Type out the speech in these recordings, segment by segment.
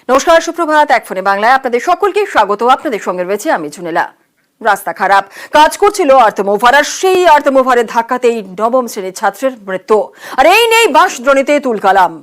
নমস্কার, সুপ্রভাত। এক ফোনে বাংলায় আপনাদের সকলকে স্বাগত। আপনাদের সঙ্গে রয়েছে আমি ঝুনেলা। রাস্তা খারাপ, কাজ করছিল আর্থমুভার, আর সেই আর্থমুভারের ধাক্কাতেই নবম শ্রেণীর ছাত্রের মৃত্যু। আর এই নেই বাঁশদ্রোণীতে তুলকালাম।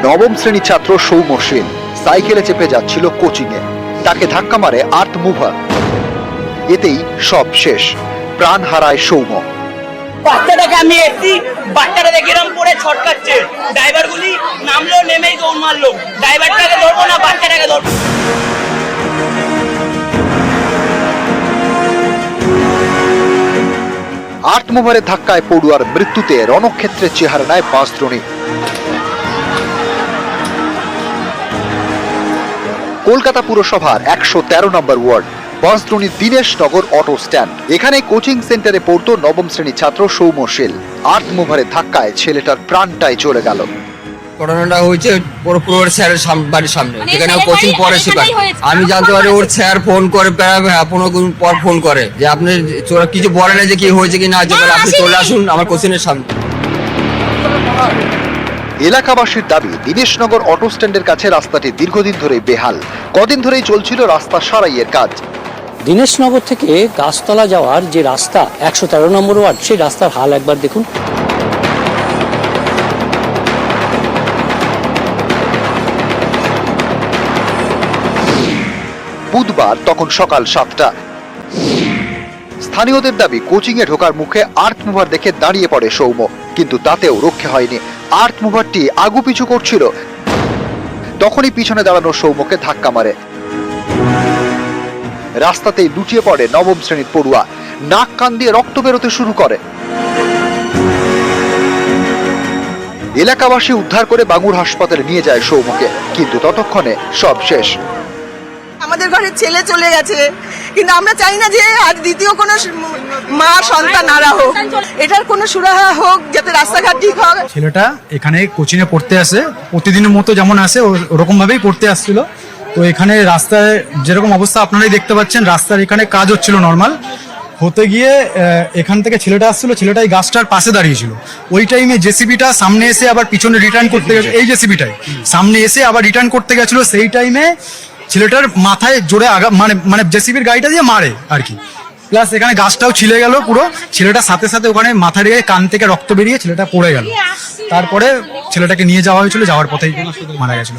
নবম শ্রেণীর ছাত্র সৌম্য সেন সাইকেলে চেপে যাচ্ছিল কোচিংয়ে, তাকে ধাক্কা মারে আর্থ মুভার। এতেই সব শেষ, প্রাণ হারায় সৌম্য। বাচ্চাটাকে আমি এসছি, বাচ্চাটা দেখে এরকম পড়ে ছটকাচ্ছে, ড্রাইভারগুলি নামলো, নেমেই দৌড় মারলো। ড্রাইভারটাকে ধরবো না, বাচ্চাটাকে ধরবো। আর্থ মুভারের ধাক্কায় পড়ুয়ার মৃত্যুতে রণক্ষেত্রের চেহারা নেয় বাঁশদ্রোণী। কলকাতা পুরসভার 113 নম্বর ward Bansdroni Dineshnagar auto stand. এখানে কোচিং সেন্টারে পড়তো নবম শ্রেণীর ছাত্র সৌম্য সেন। আর্থ মুভারের ধাক্কায় ছেলেটার প্রাণটাই চলে গেল। ঘটনাটা হয়েছে ওর স্যারের বাড়ির সামনে, যেখানে কোচিং পড়ে সেখানে। আমি জানতে পারি ওর স্যার ফোন করে, 15 দিন পর ফোন করে যে আপনি কিছু বলে না যে কি হয়েছে কি না, আপনি চলে আসুন আমার কোচিংয়ের সামনে। এলাকাবাসীর দাবি, দীনেশনগর অটো স্ট্যান্ডের কাছে রাস্তাটি দীর্ঘদিন ধরেই বেহাল। কদিন ধরেই চলছিল রাস্তা সারাইয়ের কাজ। দীনেশনগর থেকে গাছতলা যাওয়ার যে রাস্তা 113 নম্বর ওয়ার্ড, সেই রাস্তার হাল একবার দেখুন। বুধবার তখন সকাল 7টা। স্থানীয়দের দাবি, কোচিংয়ে ঢোকার মুখে আর্থ মুভার দেখে দাঁড়িয়ে পড়ে সৌম্য, কিন্তু তাতেও রক্ষে হয়নি। আর্থ মুভারটি আগুপিছু করছিল, তখনই পিছনে দাঁড়ানো সৌম্যকে ধাক্কা মারে। রাস্তাতেই লুটিয়ে পড়ে নবম শ্রেণীর পড়ুয়া, নাক কান দিয়ে রক্ত বেরোতে শুরু করে। এলাকাবাসী উদ্ধার করে বাঙ্গুর হাসপাতালে নিয়ে যায় সৌম্যকে, কিন্তু ততক্ষণে সব শেষ। আমাদের ঘরে ছেলে চলে গেছে, কিন্তু আমরা চাই না যে আর দ্বিতীয় কোনো মা সন্তান হারা হোক। এটার কোনো সুরাহা হোক, যাতে রাস্তাঘাট ঠিক হোক। ছেলেটা এখানে কোচিংয়ে পড়তে আসে, প্রতিদিনের মতো যেমন আসে ওরকম ভাবেই পড়তে আসছিল। তো এখানে রাস্তায় যেরকম অবস্থা আপনারাই দেখতে পাচ্ছেন, রাস্তার এখানে কাজ হচ্ছিল নর্মাল হতে গিয়ে, এখান থেকে ছেলেটা আসছিল, ছেলেটা এই গাছটার পাশে দাঁড়িয়েছিল। ওই টাইমে জেসিবিটা সামনে এসে আবার পিছনে রিটার্ন করতে গেছে, এই জেসিবিটাই সামনে এসে আবার রিটার্ন করতে গেছিল। সেই টাইমে ছেলেটার মাথায় জোরে মানে জেসিবির গাড়িটা দিয়ে মারে আর কি। প্লাস এখানে গাছটাও ছিলে গেল পুরো। ছেলেটার সাথে সাথে ওখানে মাথা রেখে কান থেকে রক্ত বেরিয়ে ছেলেটা পড়ে গেল। তারপরে ছেলেটাকে নিয়ে যাওয়া হয়েছিল, যাওয়ার পথেই মারা গেছিল।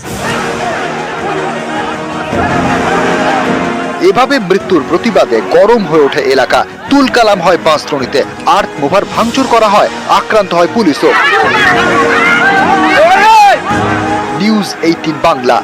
এভাবে মৃত্যুর প্রতিবাদে গরম হয়ে ওঠে এলাকা। তুলকালাম হয় বাঁশদ্রোণীতে, আর্থ মুভার ভাঙচুর করা হয়, আক্রান্ত হয় পুলিশও। নিউজ 18 বাংলা।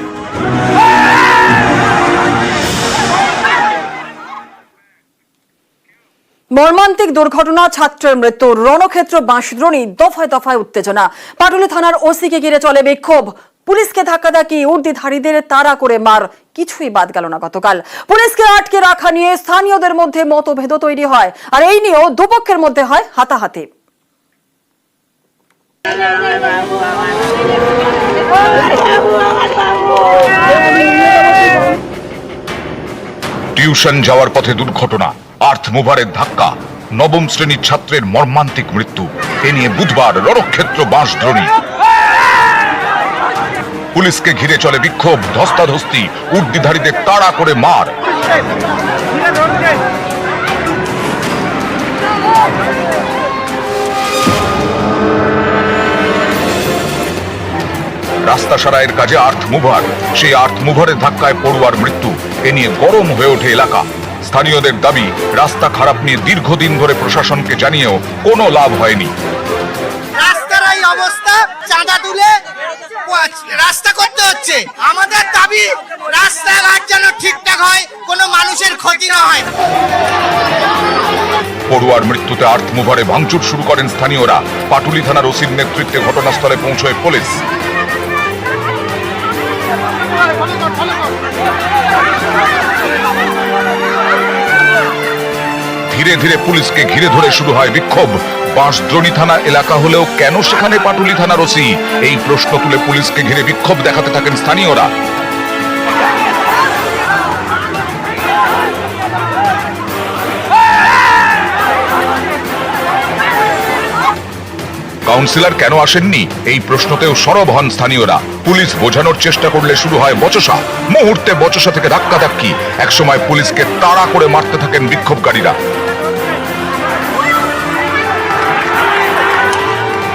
মর্মান্তিক দুর্ঘটনা, ছাত্রের মৃত্যু, রণক্ষেত্র বাঁশদ্রোণী, দফায় দফায় উত্তেজনা। পাটুলি থানার ওসিকে ঘিরে চলে বিক্ষোভ। পুলিশকে ধাক্কাধাক্কি, উর্দিধারীদের তাড়া করে মার, কিছুই বাদ গেল না গতকাল। পুলিশকে আটকে রাখা নিয়ে স্থানীয়দের মধ্যে মতভেদ তৈরি হয়, আর এই নিয়েও দুপক্ষের মধ্যে হয় হাতাহাতি। টিউশন যাওয়ার পথে দুর্ঘটনা, আর্থ মুভারের ধাক্কা, নবম শ্রেণীর ছাত্রের মর্মান্তিক মৃত্যু। এ নিয়ে বুধবার রণক্ষেত্র বাঁশদ্রোণী। পুলিশকে ঘিরে চলে বিক্ষোভ, ধস্তাধস্তি, উর্দিধারীদের তাড়া করে মার। রাস্তা সারাইয়ের কাজে আর্থ মুভার, সেই আর্থ মুভারের ধাক্কায় পড়ুয়ার মৃত্যু। এ নিয়ে গরম হয়ে ওঠে এলাকা। স্থানীয়দের দাবি, রাস্তা খারাপ নিয়ে দীর্ঘদিন ধরে প্রশাসনকে জানিয়েও কোনো লাভ হয়নি। রাস্তার এই অবস্থা, চাঁদা তুলে রাস্তা করতে হচ্ছে। আমাদের দাবি, রাস্তাঘাট যেন ঠিকঠাক হয়, কোনো মানুষের ক্ষতি না হয়। পড়ুয়ার মৃত্যুতে আর্থ মুভারে ভাঙচুর শুরু করেন স্থানীয়রা। পাটুলি থানার ওসির নেতৃত্বে ঘটনাস্থলে পৌঁছয় পুলিশ। ধীরে ধীরে পুলিশকে ঘিরে ধরে শুরু হয় বিক্ষোভ। বাঁশদ্রোণী থানা এলাকা হলেও কেন সেখানে পাটুলি থানার ওসি? এই প্রশ্ন তুলে পুলিশকে ঘিরে বিক্ষোভ দেখাতে থাকেন স্থানীয়রা। কাউন্সিলর কেন আসেননি এই প্রশ্নতেও সরব হন স্থানীয়রা। পুলিশ বোঝানোর চেষ্টা করলে শুরু হয় বচসা। মুহূর্তে বচসা থেকে ধাক্কাধাক্কি। একসময় পুলিশকে তাড়া করে মারতে থাকেন বিক্ষোভকারীরা।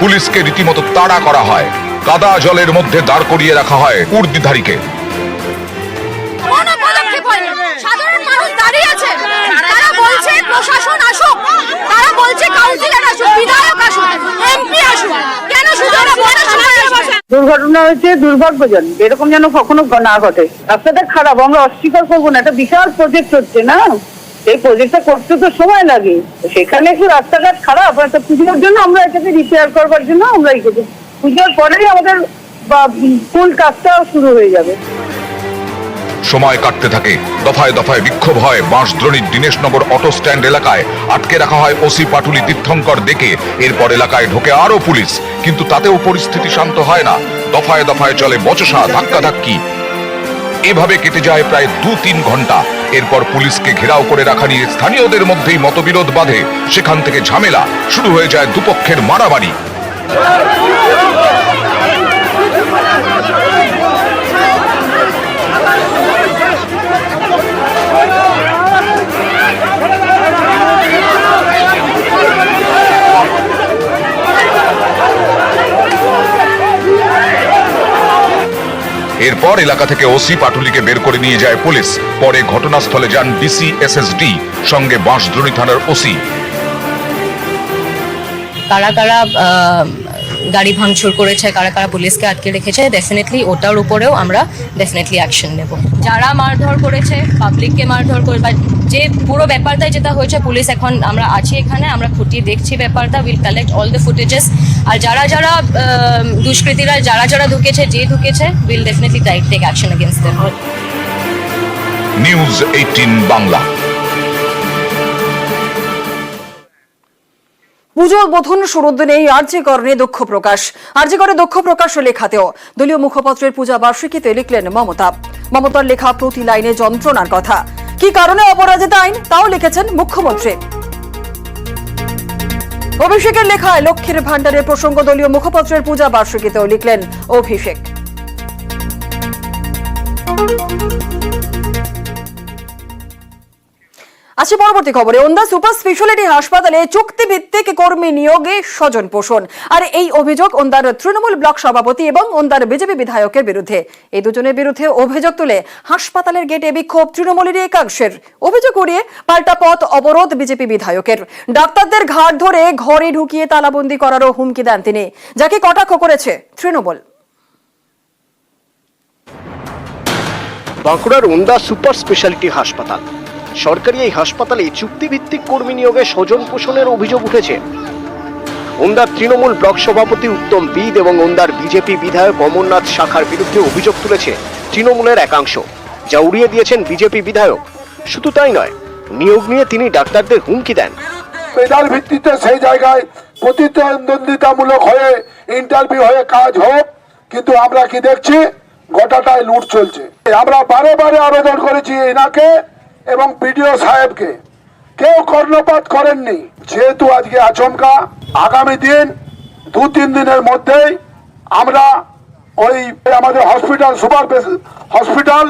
পুলিশকে রীতিমতো তাড়া করা হয়। কাদা জলের মধ্যে দাঁড় করিয়ে রাখা হয় উর্দিধারীকে। কোনো পদক্ষেপ হয়নি। সাধারণ মানুষ দাঁড়িয়ে আছে, তারা বলছে প্রশাসন আসুক, তারা বলছে কাউন্সিলর আসুক, বিধায়ক আসুক, এমপি আসুক, কেন শুধু ওরা প্রশাসনের বসে? দুর্ঘটনা হয়েছে, দুর্ভাগ্যজনক, এরকম যেন কখনো না ঘটে। রাস্তাটা খারাপ, আমরা অস্বীকার করবো না, একটা বিশাল প্রজেক্ট হচ্ছে না, এই প্রজেক্টটা করতে তো সময় লাগে, সেখানে একটু রাস্তাঘাট খারাপ, একটা পুজোর জন্য আমরা এটাকে রিপেয়ার করবার জন্য আমরা এই করছি। পুজোর পরেই আমাদের ফুল কাজটাও শুরু হয়ে যাবে। সময় কাটতে থাকে, দফায় দফায় বিক্ষোভ হয়। বাঁশদ্রোণীর দীনেশনগর অটো স্ট্যান্ড এলাকায় আটকে রাখা হয় ওসি পাটুলি তীর্থঙ্কর ডেকে। এরপর এলাকায় ঢোকে আরো পুলিশ, কিন্তু তাতেও পরিস্থিতি শান্ত হয় না। দফায় দফায় চলে বচসা, ধাক্কাধাক্কি। এভাবে কেটে যায় প্রায় 2-3 ঘন্টা। এরপর পুলিশকে ঘেরাও করে রাখা নিয়ে স্থানীয়দের মধ্যেই মতবিরোধ বাধে। সেখান থেকে ঝামেলা শুরু হয়ে যায়, দুপক্ষের মারামারি। এরপর এলাকা থেকে ওসি পাটুলিকে বের করে নিয়ে যায় পুলিশ। পরে ঘটনাস্থলে যান ডিসি SSD, সঙ্গে বাঁশদ্রোণী থানার ওসি। কারা কারা গাড়ি ভাঙচুর করেছে, কারা কারা পুলিশকে আটকে রেখেছে, ডেফিনেটলি ওটার উপরেও আমরা ডেফিনেটলি অ্যাকশন নেব। যারা মারধর করেছে, পাবলিককে মারধর করে, বা যে পুরো ব্যাপারটাই যেটা হয়েছে, পুলিশ এখন আমরা আছি এখানে, আমরা খুঁটিয়ে দেখছি ব্যাপারটা। Will collect all the footages. আর যারা যারা দুষ্কৃতীরা যারা যারা ঢুকেছে, যে ঢুকেছে, will definitely take action against them. News 18 Bangla. Pujo বোধন শুরুর দিনেই আরজিকর নিয়ে দুঃখ প্রকাশ। আরজিকরে দুঃখ প্রকাশ লেখাতেও দলীয় মুখপাত্রের পূজা বার্ষিকীতে লিখলেন মমতা। মমতার লেখা প্রতি লাইনে যন্ত্রণার কথা। কি কারণে অপরাজিতা আইন তাও লিখেছেন মুখ্যমন্ত্রী। অভিষেকের লেখায় লক্ষ্মীর ভান্ডারের প্রসঙ্গ দলীয় মুখপাত্রের পূজা বার্ষিকীতেও লিখলেন অভিষেক। আসি পরবর্তী খবরে। ওন্দা সুপার স্পেশালিটি হাসপাতালে চুক্তিভিত্তিক কর্মী নিয়োগে স্বজন পোষণ। আর এই অভিযোগ ওন্দার তৃণমূল ব্লক সভাপতি এবং ওন্দার বিজেপি বিধায়কের বিরুদ্ধে। এই দুজনের বিরুদ্ধে অভিযোগ তুলে হাসপাতালের গেটে বিক্ষোভ তৃণমূলের একাংশের। অভিযোগ উড়িয়ে পাল্টা পথ অবরোধ বিজেপি বিধায়কের। ডাক্তারদের ঘাট ধরে ঘরে ঢুকিয়ে তালাবন্দি করারও হুমকি দেন তিনি, যাকে কটাক্ষ করেছে তৃণমূল। বাঁকুড়ার ওন্দা সুপার স্পেশালিটি হাসপাতাল। সরকারি এই হাসপাতালে চুক্তিভিত্তিক কর্মী নিয়োগে স্বজন পোষণের অভিযোগ উঠেছে। ওন্দার তৃণমূল ব্লক সভাপতি উত্তম বিদ এবং ওন্দার বিজেপি বিধায়ক অমরনাথ শাখার বিরুদ্ধে অভিযোগ তুলেছে তৃণমূলের একাংশ, যা উড়িয়ে দিয়েছেন বিজেপি বিধায়ক। শুধু তাই নয়, নিয়োগ নিয়ে তিনি ডাক্তারদের হুমকি দেন। মেধার ভিত্তিতে সেই জায়গায় প্রতিদ্বন্দ্বিতামূলক হয়ে ইন্টারভিউ হয়ে কাজ হোক, কিন্তু আমরা কি দেখছি, গোটাটাই লুট চলছে। আমরা বারে বারে আবেদন করেছি এনাকে এবং বিডিও সাহেবকে, কেউ কর্ণপাত করেননি। যেহেতু আজকে আচমকা, আগামী দিন 2-3 দিনের মধ্যেই আমরা ওই আমাদের হসপিটাল সুপার হসপিটাল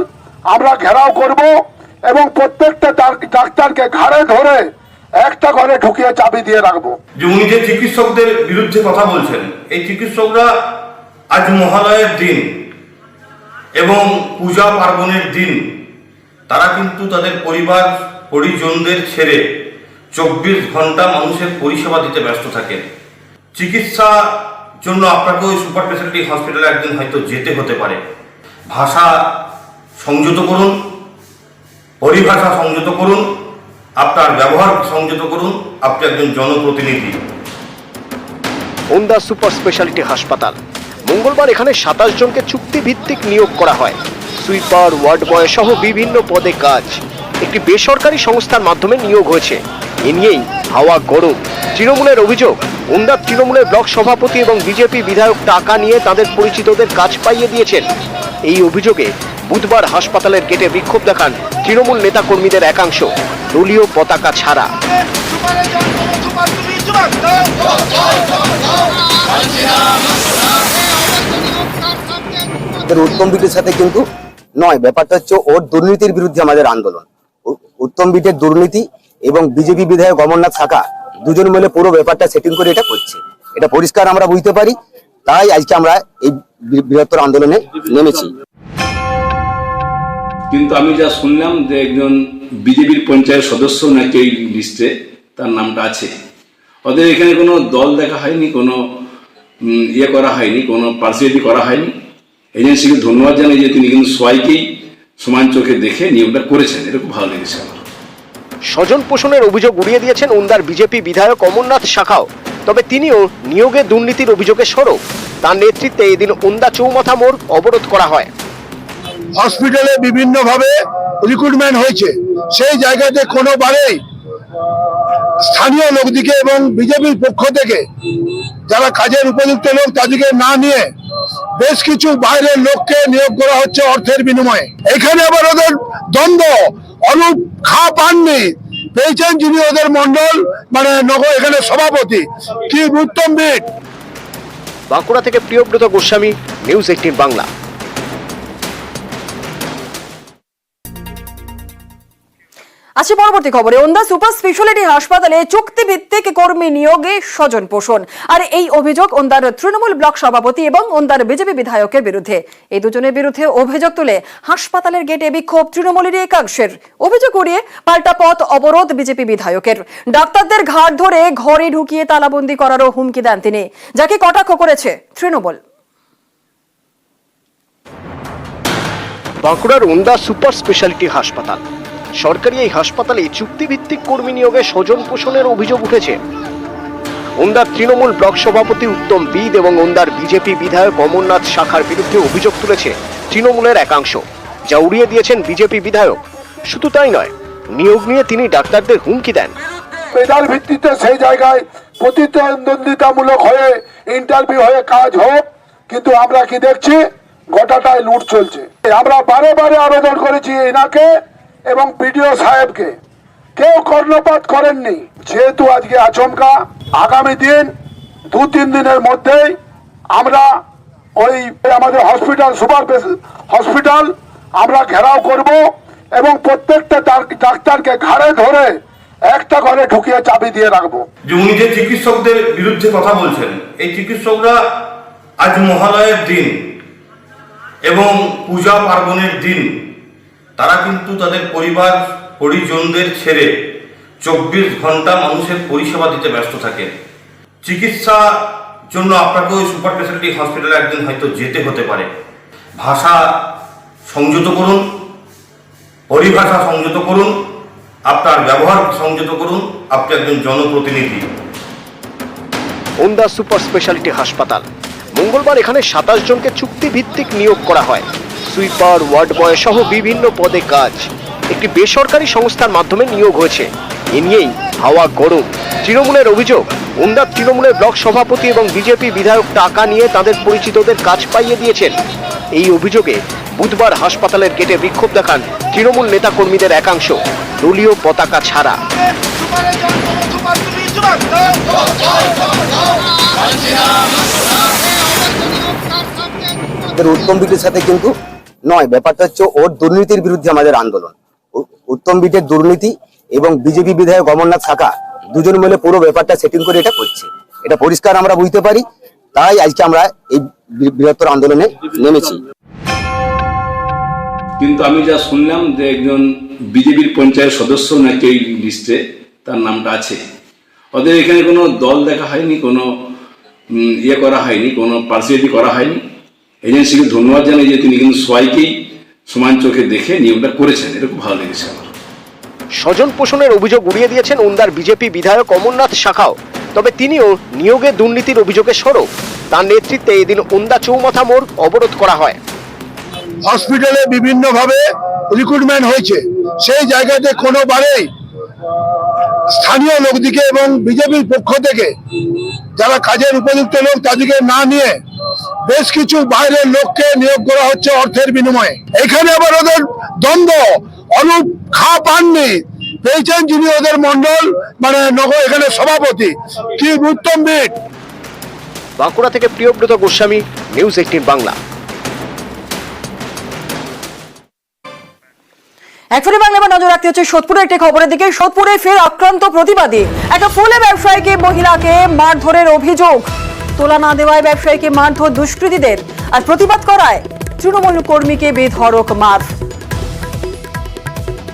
আমরা ঘেরাও করব এবং প্রত্যেকটা ডাক্তারকে ঘাড়ে ধরে একটা ঘরে ঢুকিয়ে চাবি দিয়ে রাখবো। যে উনি যে চিকিৎসকদের বিরুদ্ধে কথা বলছেন, এই চিকিৎসকরা আজ মহালয়ের দিন এবং পূজা পার্বণের দিন তারা কিন্তু তাদের পরিবার পরিজনদের ছেড়ে 24 ঘন্টা মানুষের পরিষেবা দিতে ব্যস্ত থাকেন। চিকিৎসা জন্য আপনাকে ওই সুপার স্পেশালিটি হসপিটালে একদিন হয়তো যেতে হতে পারে। ভাষা সংযত করুন, পরিভাষা সংযত করুন, আপনার ব্যবহার সংযত করুন, আপনি একজন জনপ্রতিনিধি। ওন্দা সুপার স্পেশালিটি হাসপাতাল। মঙ্গলবার এখানে 27 জনকে চুক্তিভিত্তিক নিয়োগ করা হয়। সুইপার, ওয়ার্ড বয় সহ বিভিন্ন পদে কাজ একটি বেসরকারি সংস্থার মাধ্যমে নিয়োগ হয়েছে। এ নিয়েই হাওয়া গরম। তৃণমূলের অভিযোগ, ওন্দার তৃণমূলের ব্লক সভাপতি এবং বিজেপি বিধায়ক টাকা নিয়ে তাদের পরিচিতদের কাজ পাইয়ে দিয়েছেন। এই অভিযোগে বুধবার হাসপাতালের গেটে বিক্ষোভ দেখান তৃণমূল নেতাকর্মীদের একাংশ, দলীয় পতাকা ছাড়া। উত্তম বিটের সাথে কিন্তু নয়, ব্যাপারটা হচ্ছে ওর দুর্নীতির বিরুদ্ধে আমাদের আন্দোলন। উত্তম বিটের দুর্নীতি এবং বিজেপি বিধায়ক অমরনাথ শাখা দুজন মিলে পুরো ব্যাপারটা সেটিং করে এটা করছে, এটা পরিষ্কার আমরা বুঝতে পারি। তাই আজকে আমরা এই বৃহত্তর আন্দোলনে নেমেছি। কিন্তু আমি যা শুনলাম যে একজন বিজেপির পঞ্চায়েত সদস্য নাকি এই লিস্টে তার নামটা আছে। ওদের এখানে কোনো দল দেখা হয়নি, কোনো ইয়ে করা হয়নি, কোনো পার্সিয়ালিটি করা হয়নি। এজেন্সিকে ধন্যবাদ জানাই যে তিনি কিন্তু সবাইকেই সমান চোখে দেখে নিয়োগটা করেছেন, এটা খুব ভালো লেগেছে আমার। স্বজন পোষণের অভিযোগ উড়িয়ে দিয়েছেন ওন্দার বিজেপি বিধায়ক অমরনাথ শাখাও, তবে তিনিও নিয়োগে দুর্নীতির অভিযোগে সরব। তার নেতৃত্বে এদিন ওন্দা চৌমাথা মোড় অবরোধ করা হয়। হসপিটালে বিভিন্ন ভাবে রিক্রুটমেন্ট হয়েছে, সেই জায়গাতে কোনোবারেই স্থানীয় লোকদিকে এবং বিজেপির পক্ষ থেকে যারা কাজের উপযুক্ত লোক তাদেরকে না নিয়ে বেশ কিছু বাইরের লোককে নিয়োগ করা হচ্ছে অর্থের বিনিময়ে। এখানে আবার ওদের দ্বন্দ্ব, অনুপ খা পাননি পেয়েছেন যিনি ওদের মন্ডল মানে নগর এখানে সভাপতি কি উত্তম বিট। বাঁকুড়া থেকে প্রিয়ব্রত গোস্বামী, নিউজ 18 বাংলা। আসি পরবর্তী খবরে। ওন্দা সুপার স্পেশালিটি হাসপাতালে চুক্তিভিত্তিক কর্মী নিয়োগে স্বজন পোষণ, আর এই অভিযোগ ওন্দার তৃণমূল ব্লক সভাপতি এবং ওন্দার বিজেপি বিধায়কের বিরুদ্ধে। এই দুজনের বিরুদ্ধে অভিযোগ তুলে হাসপাতালের গেটে বিক্ষোভ তৃণমূলের একাংশের। অভিযোগ উড়িয়ে পাল্টা পথ অবরোধ বিজেপি বিধায়কের। ডাক্তারদের ঘাট ধরে ঘরে ঢুকিয়ে তালাবন্দি করারও হুমকি দেন তিনি, যাকে কটাক্ষ করেছে তৃণমূল। বাঁকুড়ার ওন্দা সুপার স্পেশালিটি হাসপাতাল, সরকারি এই হাসপাতালে চুক্তিভিত্তিক কর্মী নিয়োগে স্বজন পোষণের অভিযোগ উঠেছে। ওন্দার তৃণমূল ব্লক সভাপতি উত্তম বিদ এবং ওন্দার বিজেপি বিধায়ক অমরনাথ শাখার বিরুদ্ধে অভিযোগ তুলেছে তৃণমূলের একাংশ, যা উড়িয়ে দিয়েছেন বিজেপি বিধায়ক। শুধু তাই নয়, নিয়োগ নিয়ে তিনি ডাক্তারদের হুমকি দেন। মেধার ভিত্তিতে সেই জায়গায় প্রতিদ্বন্দ্বিতামূলক হয়ে ইন্টারভিউ হয়ে কাজ হোক, কিন্তু আমরা কি দেখছি গোটাটায় লুট চলছে। আমরা বারে বারে আবেদন করেছি এনাকে এবং বিডিও সাহেবকে, কেউ কর্ণপাত করেননি। যেহেতু আজকে আচমকা, আগামী দিন 2-3 দিনের মধ্যেই আমরা ওই আমাদের হসপিটাল সুপার হসপিটাল আমরা ঘেরাও করব এবং প্রত্যেকটা ডাক্তারকে ঘাড়ে ধরে একটা ঘরে ঢুকিয়ে চাবি দিয়ে রাখবো। যে উনি যে চিকিৎসকদের বিরুদ্ধে কথা বলছেন, এই চিকিৎসকরা আজ মহালয়ের দিন এবং পূজা পার্বণের দিন তারা কিন্তু তাদের পরিবার পরিজনদের ছেড়ে 24 ঘন্টা মানুষের পরিষেবা দিতে ব্যস্ত থাকে। চিকিৎসা জন্য আপনাকে ওই সুপার স্পেশালিটি হসপিটালে একদিন হয়তো যেতে হতে পারে। ভাষা সংযত করুন, পরিভাষা সংযত করুন, আপনার ব্যবহার সংযত করুন, আপনি একজন জনপ্রতিনিধি। ওন্দা সুপার স্পেশালিটি হাসপাতাল, মঙ্গলবার এখানে 27 জনকে চুক্তিভিত্তিক নিয়োগ করা হয়। সুইপার, ওয়ার্ড বয় সহ বিভিন্ন পদে কাজ একটি বেসরকারি সংস্থার মাধ্যমে নিয়োগ হয়েছে। এ নিয়েই হাওয়া গরম। তৃণমূলের অভিযোগ, ওন্দার তৃণমূলের ব্লক সভাপতি এবং বিজেপি বিধায়ক টাকা নিয়ে তাদের পরিচিতদের কাজ পাইয়ে দিয়েছেন। এই অভিযোগে বুধবার হাসপাতালের গেটে বিক্ষোভ দেখান তৃণমূল নেতাকর্মীদের একাংশ, দলীয় পতাকা ছাড়া। উত্তম বিটের সাথে কিন্তু নয়, ব্যাপারটা হচ্ছে ওর দুর্নীতির বিরুদ্ধে আমাদের আন্দোলন। উত্তম বিটের দুর্নীতি এবং বিজেপি বিধায়ক অমরনাথ শাখা দুজন মিলে পুরো ব্যাপারটা সেটিং করে এটা করছে, এটা পরিষ্কার আমরা বুঝতে পারি। তাই আজকে আমরা এই বৃহত্তর আন্দোলনে নেমেছি। কিন্তু আমি যা শুনলাম যে একজন বিজেপির পঞ্চায়েত সদস্য নাকি এই লিস্টে তার নামটা আছে। ওদের এখানে কোনো দল দেখা হয়নি, কোনো ইয়ে করা হয়নি, কোনো পার্সিয়ালিটি করা হয়নি। এজেন্সিকে ধন্যবাদ জানাই যে তিনি কিন্তু সবাইকেই সমান চোখে দেখে নিয়োগটা করেছেন, এটা খুব ভালো লেগেছে আমার। স্বজন পোষণের অভিযোগ উড়িয়ে দিয়েছেন ওন্দার বিজেপি বিধায়ক অমরনাথ শাখাও, তবে তিনিও নিয়োগে দুর্নীতির অভিযোগে সরব। তার নেতৃত্বে এদিন ওন্দা চৌমাথা মোড় অবরোধ করা হয়। হসপিটালে বিভিন্ন ভাবে রিক্রুটমেন্ট হয়েছে, সেই জায়গাতে কোনোবারেই স্থানীয় লোকদিকে এবং বিজেপির পক্ষ থেকে যারা কাজের উপযুক্ত লোক তাদেরকে না নিয়ে বেশ কিছু বাইরের লোককে নিয়োগ করা হচ্ছে অর্থের বিনিময়ে। এখানে আবার ওদের দ্বন্দ্ব, অনুপ খা পাননি পেয়েছেন যিনি ওদের মন্ডল মানে নগর এখানে সভাপতি, কি উত্তম বিট। বাঁকুড়া থেকে প্রিয়ব্রত গোস্বামী, নিউজ 18 বাংলা। এখনই বাংলা নজর রাখতে হচ্ছে সোদপুরের একটি খবরের দিকে। সোদপুরে ফের আক্রান্ত প্রতিবাদী। একটা ফুলে ব্যবসায়ীকে মহিলাকে মারধরের অভিযোগ। তোলা না দেওয়ায় ব্যবসায়ীকে মারধর দুষ্কৃতীদের, আর প্রতিবাদ করায় তৃণমূল কর্মীকে বেধড়ক মার।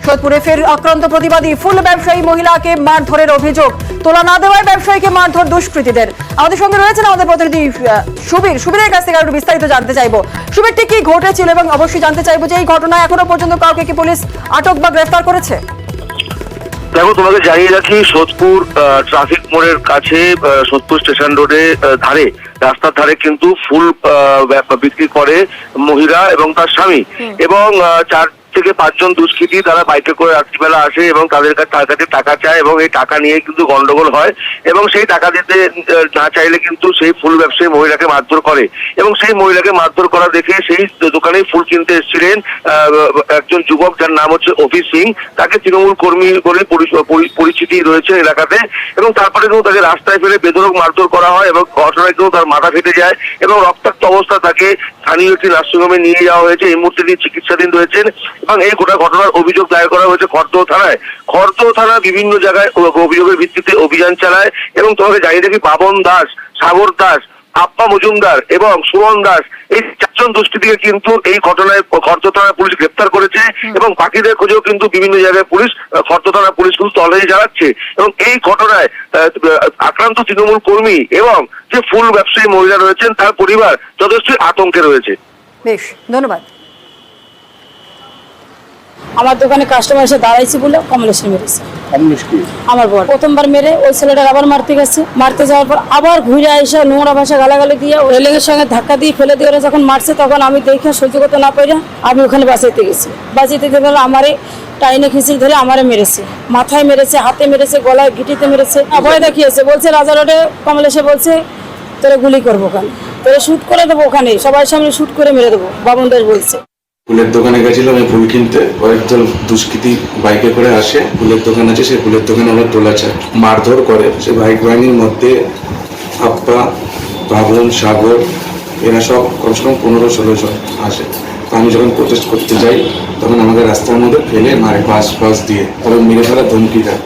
সোদপুরে ফের আক্রান্ত প্রতিবাদী, ফুল ব্যবসায়ী মহিলাকে মারধরের অভিযোগ। তোলা না দেওয়ায় ব্যবসায়ীকে মারধর দুষ্কৃতীদের। আমাদের সঙ্গে রয়েছেন আমাদের প্রতিনিধি সুবীরের কাছ থেকে একটু বিস্তারিত জানতে চাইবো। সুবীর, ঠিক কি ঘটেছিল এবং অবশ্যই জানতে চাইবো যে এই ঘটনায় এখনো পর্যন্ত কাউকে কি পুলিশ আটক বা গ্রেফতার করেছে? দেখো, তোমাকে জানিয়ে রাখি, সোদপুর ট্রাফিক মোড়ের কাছে সোদপুর স্টেশন রোডে ধারে, রাস্তার ধারে কিন্তু ফুল বিক্রি করে মহিলা এবং তার স্বামী, এবং 4 থেকে 5 জন দুষ্কৃতী তারা বাইকে করে রাত্রিবেলা আসে এবং তার কাছে টাকা চায় এবং এই টাকা নিয়ে কিন্তু গন্ডগোল হয় এবং সেই টাকা দিতে না চাইলে কিন্তু সেই ফুল ব্যবসায়ী মহিলাকে মারধর করে এবং সেই মহিলাকে মারধর করা দেখে সেই দোকানে ফুল কিনতে এসেছিলেন একজন যুবক যার নাম হচ্ছে অভি সিং। তাকে তৃণমূল কর্মী বলে পরিচিতি রয়েছে এলাকাতে, এবং তারপরে কিন্তু তাকে রাস্তায় ফেলে বেধড়ক মারধর করা হয় এবং ঘটনায় কিন্তু তার মাথা ফেটে যায় এবং রক্তাক্ত অবস্থা তাকে স্থানীয় একটি নার্সিংহোমে নিয়ে যাওয়া হয়েছে। এই মুহূর্তে তিনি চিকিৎসাধীন রয়েছেন এবং এই গোটা ঘটনার অভিযোগ দায়ের করা হয়েছে খড়দহ থানায়। খড়দহ থানা বিভিন্ন জায়গায় অভিযোগের ভিত্তিতে অভিযান চালায় এবং তোমাকে জানিয়ে দেখি, বাবন দাস, সাগর দাস, আপ্পা মজুমদার এবং সুমন দাস, এই 4 জন দুষ্কৃতীকে কিন্তু এই ঘটনায় খড়দহ থানার পুলিশ গ্রেপ্তার করেছে এবং বাকিদের খোঁজেও কিন্তু বিভিন্ন জায়গায় পুলিশ, খড়দহ থানার পুলিশ কিন্তু তল্লাশি চালাচ্ছে এবং এই ঘটনায় আক্রান্ত তৃণমূল কর্মী এবং যে ফুল ব্যবসায়ী মহিলা রয়েছেন তার পরিবার যথেষ্ট আতঙ্কে রয়েছে। বেশ, ধন্যবাদ। আমার দোকানে কাস্টমার এসে দাঁড়াইছি বলে কমলেশ মেরেছে। আমার বর প্রথমবার মেরে ওই ছেলেটার আবার মারতে গেছে, মারতে যাওয়ার পর আবার ঘুরে এসে নোংরা ভাষা গালাগালি দিয়ে রেলিংয়ের সঙ্গে ধাক্কা দিয়ে ফেলে দিয়ে ওরা যখন মারছে তখন আমি দেখে সহ্য করতে না পারি আমি ওখানে বাঁচাইতে গেছি। বাঁচাইতে গেলে আমারে টাইনে খিঁচিল ধরে আমারে মেরেছে, মাথায় মেরেছে, হাতে মেরেছে, গলায় গিটিতে মেরেছে, ভয় দেখিয়েছে। বলছে রাজা রোডে কমলেশে বলছে তোরে গুলি করবো ওখানে, তোরে শুট করে দেবো, ওখানে সবার সামনে শুট করে মেরে দেবো, বাবন দাস বলছে। ফুলের দোকানে গেছিলাম আমি ফুল কিনতে, কয়েকজন দুষ্কৃতী বাইকে করে আসে, ফুলের দোকান আছে, সেই ফুলের দোকানে ওরা তোলা চায়, মারধর করে। সে বাইক বাহিনীর মধ্যে আপ্পা, বাবন, সাগর, এরা সব কমসে কম 15-16 জন আসে। তো আমি যখন প্রোটেস্ট করতে যাই তখন আমাকে রাস্তার মধ্যে ফেলে মারে বাস দিয়ে, তখন মেরে ফেলার ধমকি দেয়।